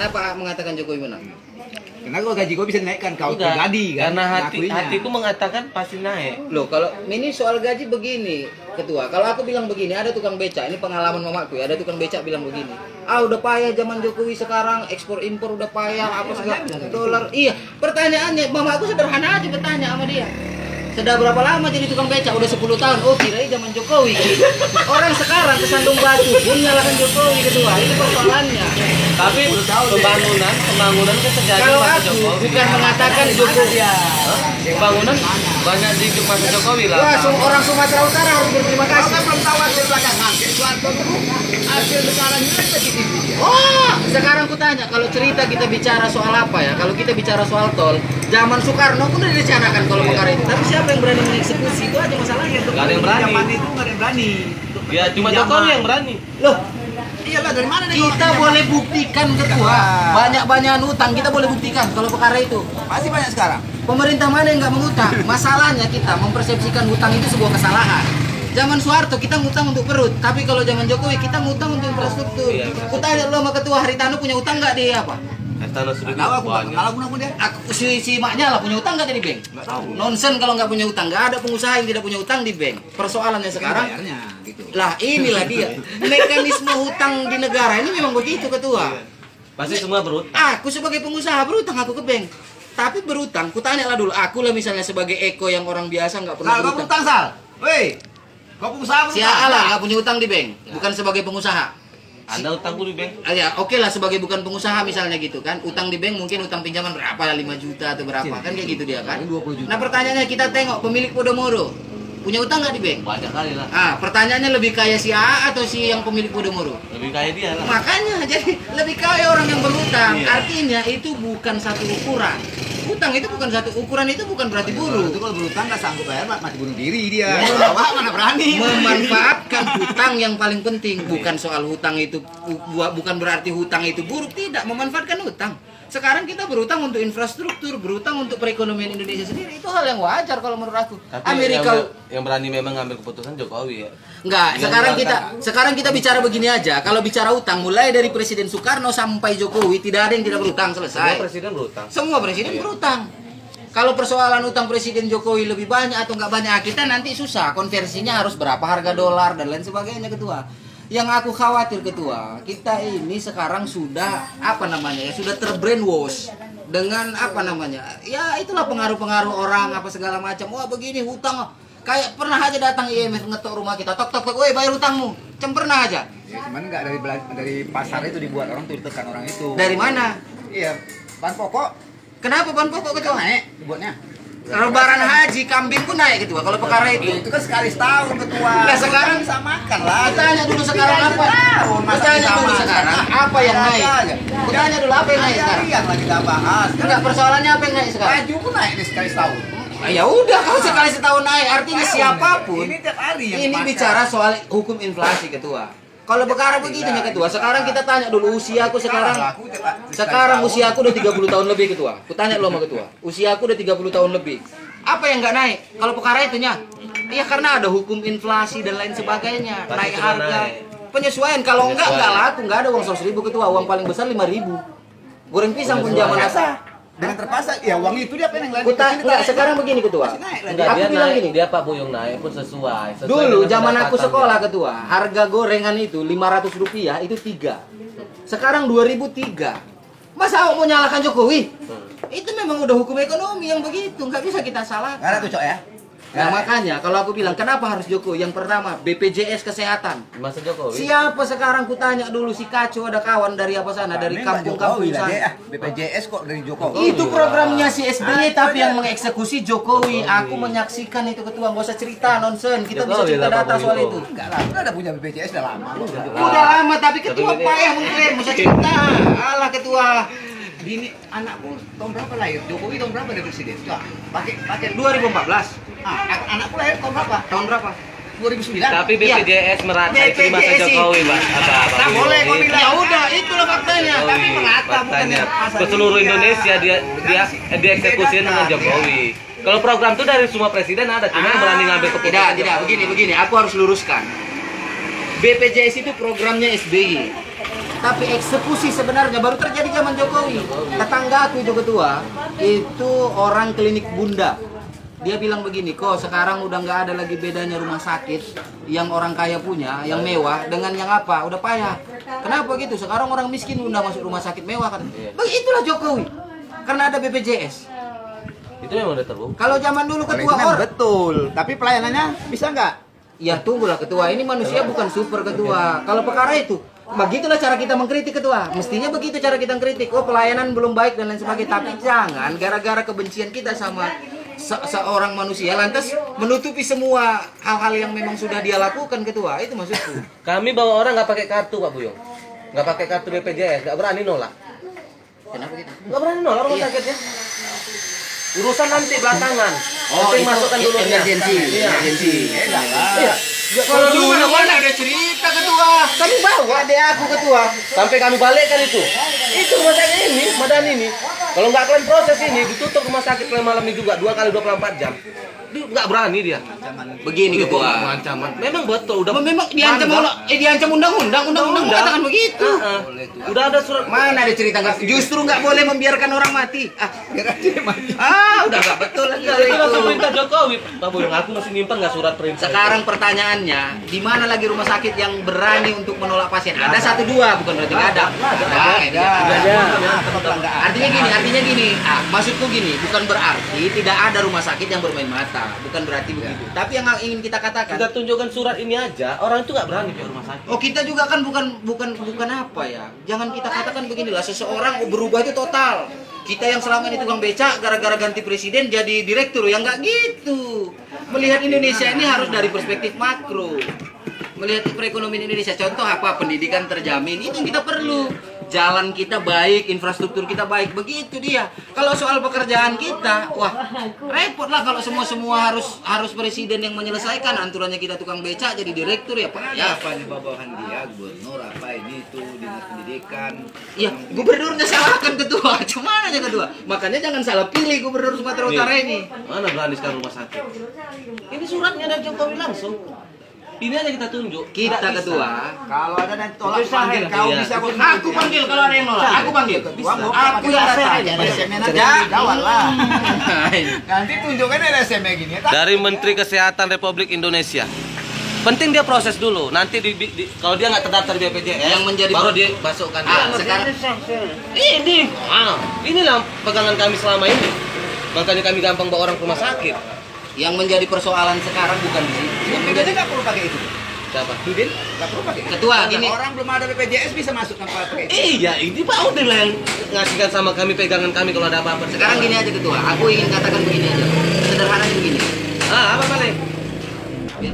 Kenapa mengatakan Jokowi menang? Karena kalau gaji gue bisa dinaikkan kau pribadi kan. Karena hatiku mengatakan pasti naik. Loh, kalau ini soal gaji begini, Ketua. Kalau aku bilang begini, ada tukang beca, ini pengalaman mamaku ya, ada tukang beca bilang begini. Ah, udah payah zaman Jokowi sekarang, ekspor impor udah payah, apa segala dolar. Iya, pertanyaannya mamaku sederhana aja bertanya sama dia. Sudah berapa lama jadi tukang beca? Udah 10 tahun. Oh, kirain zaman Jokowi. Orang sekarang kesandung batu pun nyalakan Jokowi, Ketua. Itu persoalannya. Tapi pembangunan kan terjadi Kalau masa aku Jokowi. bukan mengatakan Jokowi. Pembangunan banyak di masa Jokowi lah. Wah, orang Sumatera Utara harus berterima kasih. Belum tahu hasil belakangan. Soeharto itu hasil sekarang ini positif. Oh, sekarang ku tanya, kalau cerita kita bicara soal apa ya? Kalau kita bicara soal tol, zaman Soekarno pun udah direncanakan kalau perkara itu. Tapi siapa yang berani mengeksekusi? Itu aja masalahnya. Gak ada yang berani. Zaman itu nggak ada yang berani. Ya cuma Jokowi yang berani. Loh, Iyalah dari mana nih? kita boleh buktikan, Ketua. Banyak-banyak utang kita boleh buktikan kalau perkara itu. Masih banyak sekarang. Pemerintah mana yang nggak mengutang? Masalahnya kita mempersepsikan hutang itu sebuah kesalahan. Zaman Soeharto kita ngutang untuk perut, tapi kalau zaman Jokowi kita ngutang untuk infrastruktur. Iya, Kutanya lo sama Ketua Haritano punya utang nggak di apa? Tanah sudah Tahu aku banyak. kalau guna dia. Aku si maknya lah punya utang nggak di bank? Nggak tahu. Nonsen kalau nggak punya utang, nggak ada pengusaha yang tidak punya utang di bank. Persoalannya sekarang, Bayarnya gitu. lah inilah dia mekanisme hutang di negara ini memang begitu, Ketua. Pasti semua berutang. Aku sebagai pengusaha berutang aku ke bank, tapi berutang. Kutanya lah dulu, aku lah misalnya sebagai Eko yang orang biasa nggak pernah Sal, kau berutang. utang Sal. Woi. Kau pengusaha Si Allah nggak punya utang di bank, bukan sebagai pengusaha. Anda utangku di bank. Ya oke lah sebagai bukan pengusaha misalnya gitu kan, utang di bank mungkin utang pinjaman berapa lah, 5 juta atau berapa kan kayak gitu dia kan. 20 juta. Nah pertanyaannya kita tengok pemilik Podomoro punya utang nggak di bank? Banyak kali lah. Ah pertanyaannya lebih kaya si A atau si yang pemilik Podomoro? Lebih kaya dia lah. Makanya jadi lebih kaya orang yang berutang. Iya. Artinya itu bukan satu ukuran. Utang itu bukan satu ukuran, itu bukan berarti Itu buruk. kalau berutang nggak sanggup bayar mati bunuh diri dia. Ya. Wah, mana berani. Memanfaatkan hutang yang paling penting, bukan soal hutang itu bukan berarti hutang itu buruk, tidak. Memanfaatkan hutang. Sekarang kita berutang untuk infrastruktur, berutang untuk perekonomian Indonesia sendiri, itu hal yang wajar kalau menurut aku. Tapi Amerika yang berani memang ngambil keputusan Jokowi ya. enggak, Yang sekarang kita bicara begini aja. Kalau bicara utang mulai dari Presiden Soekarno sampai Jokowi tidak ada yang tidak berutang, Semua selesai. presiden berutang. Semua presiden berutang. Kalau persoalan utang Presiden Jokowi lebih banyak atau nggak banyak, kita nanti susah. Konversinya harus berapa harga dolar dan lain sebagainya, Ketua. Yang aku khawatir, Ketua, kita ini sekarang sudah apa namanya ya, sudah terbrainwash dengan apa namanya, ya itulah pengaruh-pengaruh orang apa segala macam. Wah begini hutang, kayak pernah aja datang IMF ngetok rumah kita, tok tok tok, woi bayar hutangmu, pernah aja. Ya, cuman nggak dari pasar itu dibuat orang tuh ditekan orang itu. Dari mana? Iya, bahan pokok Kenapa bahan pokok, Ketua? naik dibuatnya. Lebaran haji kambing pun naik, Ketua. Kalau perkara itu. Itu kan sekali setahun ketua. Nah, sekarang disamakan lah. Kutanya dulu sekarang apa? Kutanya dulu sekarang apa yang naik? Kutanya dulu apa yang naik sekarang? Yang lagi kita bahas. Enggak, persoalannya apa yang naik sekarang? Baju pun naik nih sekali setahun. Ya udah, kalau sekali setahun naik, artinya siapapun. Ini tiap hari yang Ini pakai. bicara soal hukum inflasi, Ketua. Kalau perkara begitu ya, Ketua. Sekarang kita tanya dulu usiaku sekarang. Sekarang usiaku udah 30 tahun lebih, Ketua. Kutanya lo sama Ketua. Usiaku udah 30 tahun lebih. Apa yang nggak naik? Kalau perkara itunya, iya karena ada hukum inflasi dan lain sebagainya. Pasti Naik semua harga. naik. Penyesuaian. Kalau enggak laku, nggak ada uang 100.000, Ketua. Uang paling besar 5.000. Goreng pisang pun zaman asa. Dengan terpaksa, ya uang itu dia apa yang lain? Enggak, sekarang begini, Ketua. Enggak, Aku dia bilang naik, gini. dia Pak Buyung naik pun sesuai Dulu dengan zaman aku pendapatan sekolah, dia. Ketua, harga gorengan itu 500 rupiah itu 3. Sekarang 2003. Masa mau nyalakan Jokowi? Itu memang udah hukum ekonomi yang begitu, nggak bisa kita salahkan. Nggak ada tuh, Cok ya? Nah makanya kalau aku bilang kenapa harus Jokowi? Yang pertama BPJS kesehatan. Masa Jokowi. Siapa sekarang kutanya dulu si Kaco ada kawan dari apa sana, dari kampung-kampung sana. BPJS kok dari Jokowi. Itu programnya si SBY tapi yang mengeksekusi Jokowi. Aku menyaksikan itu, Ketua, nggak usah cerita nonsen. Kita bisa Jokowi cerita lah, data Pak soal Buyung. itu. Enggak lah, udah ada punya BPJS udah lama. Udah lama tapi ketua payah mengklaim, usah cerita. Alah ketua. Gini, anakku tahun berapa lahir? Jokowi tahun berapa dia presiden? Coba, pakai 2014. Anakku lahir tahun berapa? Tahun berapa? 2009. Tapi BPJS merata itu di masa BPJS Jokowi, Pak. Nah, boleh kau bilang. Ya udah, itulah faktanya. Tapi merata, faktanya. bukan Ke seluruh Indonesia dia dieksekusi dengan Jokowi. Kalau program itu dari semua presiden ada, cuma yang berani ngambil keputusan. Tidak, begini. Aku harus luruskan. BPJS itu programnya SBY. Tapi eksekusi sebenarnya baru terjadi zaman Jokowi. Tetangga aku itu ketua, itu orang klinik bunda. Dia bilang begini, kok sekarang udah nggak ada lagi bedanya rumah sakit yang orang kaya punya, yang mewah, dengan yang apa, udah payah. Kenapa gitu? Sekarang orang miskin udah masuk rumah sakit mewah kan? Begitulah Jokowi, karena ada BPJS. Itu memang udah terbukti. Kalau zaman dulu ketua Memang orang, betul, tapi pelayanannya bisa nggak? ya tunggulah ketua, ini manusia bukan super ketua. Kalau perkara itu, begitulah cara kita mengkritik ketua. Mestinya begitu cara kita mengkritik. Oh pelayanan belum baik dan lain sebagainya. Tapi jangan gara-gara kebencian kita sama seorang manusia lantas menutupi semua hal-hal yang memang sudah dia lakukan ketua. Itu maksudku. Kami bawa orang nggak pakai kartu Pak Buyong, nggak pakai kartu BPJS, nggak berani nolak. Kenapa gitu? Nggak berani nolak rumah sakitnya. Urusan nanti belakangan. Oh, Penting itu masukkan dulu emergency. Iya. Emergency. Iya. Kalau dulu mana ada cerita ketua. Kami bawa adek aku ketua. Sampai kami balikkan itu. Itu rumah sakit ini, Madani ini. Kalau nggak kalian proses ini, ditutup rumah sakit kalian malam ini juga 2 kali 24 jam. Dia nggak berani dia. Begini ketua. Ancaman. Memang betul. Udah Memang diancam diancam undang-undang mengatakan begitu. Udah ada surat. Mana ada cerita nggak? Justru nggak boleh membiarkan orang mati. Udah nggak betul lagi kalau Itu langsung itu. perintah Jokowi. Pak Buyong, aku masih nyimpan nggak surat perintah? Sekarang pertanyaannya, di mana lagi rumah sakit yang berani untuk menolak pasien? Ada 1-2, bukan berarti nggak ada. Artinya gini. Maksudku gini, bukan berarti tidak ada rumah sakit yang bermain mata, bukan berarti begitu. Tapi yang ingin kita katakan, Kita tunjukkan surat ini aja, orang itu nggak berani ke rumah sakit. oh kita juga kan bukan apa ya? Jangan kita katakan beginilah, seseorang berubah itu total. Kita yang selama ini tukang becak gara-gara ganti presiden jadi direktur, ya nggak gitu. Melihat Indonesia ini harus dari perspektif makro. Melihat perekonomian Indonesia, contoh apa? Pendidikan terjamin, itu yang kita perlu. Jalan kita baik, infrastruktur kita baik, begitu dia. Kalau soal pekerjaan kita, wah repot lah kalau semua harus presiden yang menyelesaikan. Anturannya kita tukang becak jadi direktur ya pak. Ya Apa nih bawahan dia, gubernur apa ini itu dinas pendidikan? ya gubernurnya salahkan ketua, cuman aja ketua. Makanya jangan salah pilih gubernur Sumatera Utara ini. Mana berani sekarang rumah sakit? Ini suratnya dari Jokowi langsung. Ini aja kita tunjuk. Kita Nggak bisa. ketua. Kalau ada yang tolak Bisa, panggil, ya? kau Iya. bisa Aku panggil kalau ada yang nolak. Aku panggil. Aku yang datang. LSM aja, jawab lah. Nanti tunjukkan LSM gini. Dari Menteri Kesehatan Republik Indonesia. Penting dia proses dulu. Nanti kalau dia nggak terdaftar di BPJS, Yang menjadi baru dia masukkan. sekarang Inilah pegangan kami selama ini. Makanya kami gampang bawa orang ke rumah sakit. yang menjadi persoalan sekarang bukan di situ. Yang BPJS menjadi nggak perlu pakai itu. Siapa? Dudin nggak perlu pakai. Ketua, Ada gini. orang belum ada BPJS bisa masuk tanpa pakai itu. Iya, ini Pak Udin lah yang ngasihkan sama kami pegangan kami kalau ada apa-apa. Sekarang gini aja ketua, aku ingin katakan begini aja. Sederhananya begini. Apa paling? Biar